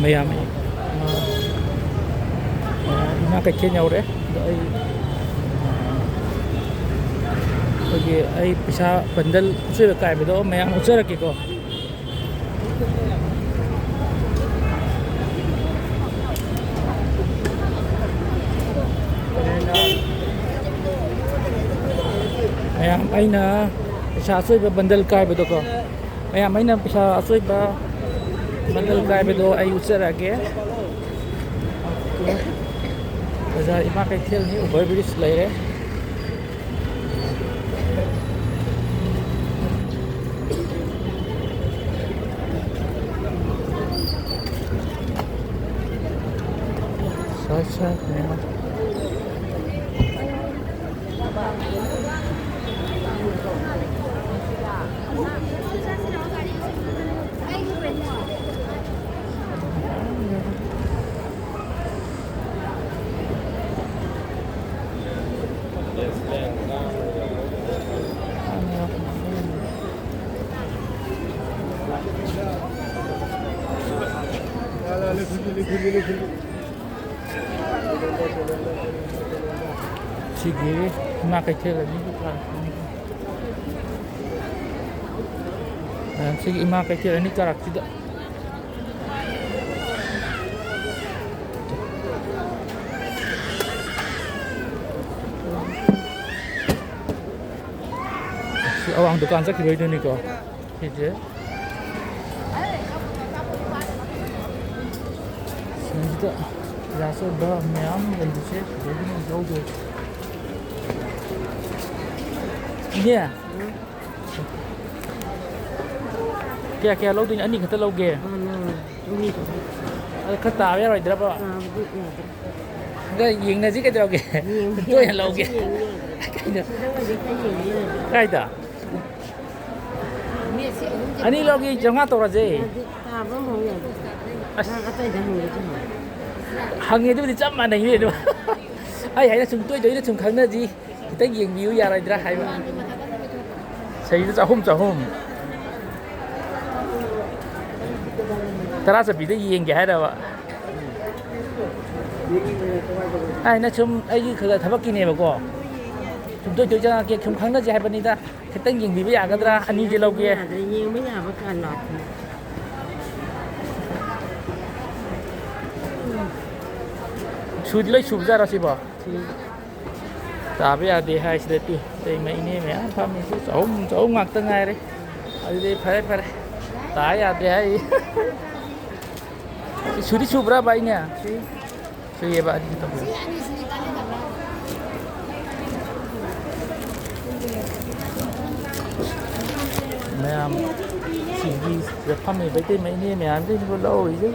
mayam ina ka chen yaure do ai pisa bandal se kai be do mayam usara ki ko mayam aina pisa soi ba bandal kai be do ko mayam aina pisa soi ba bandal kai be do ai usara ke bazaar ima keithel ni over bridge leire Sacha memang sige ima keithel ni sige ima keithel ni karak tidak si awang dukan sa kibai ni ko je Kita rasa dah memang lebih sih, jadi ni jauh je. Ini ya? Kaya lau tu ni ani kata lau ge. Ini. Kata apa ya, right? Berapa? Enggak, yang nasi kata lau ge. Tu yang lau ge. Kaya dah. Ani lau ge jangan tahu aja. Hàng ngày tôi đi chăm mà này như vậy đúng không? Ai hãy là chúng tôi đấy là chúng kháng là gì? Thì ta nghiền view ra rồi ra hay mà. Xây nó chào hôm. Ta ra sẽ bị cái gì vậy đâu ạ? Ai nó chúng ai cứ khởi tháp kinh này mà cô. Chúng tôi chơi cho kia chúng kháng là gì hay bên này ta? Thì ta nghiền view ra cái ra anh như thế lâu kia. Nhiều mấy nhà vẫn còn nọt. Sudah lagi sudah rasa bah. Tapi ada hai sudah tu. Tapi ini meh apa meh jauh mak tengah ni. Ada pare. Tai ada hai. Sudah subra baiknya. Sudah bah di kita. Meh sini siapa meh betul meh ini meh anda ni boleh.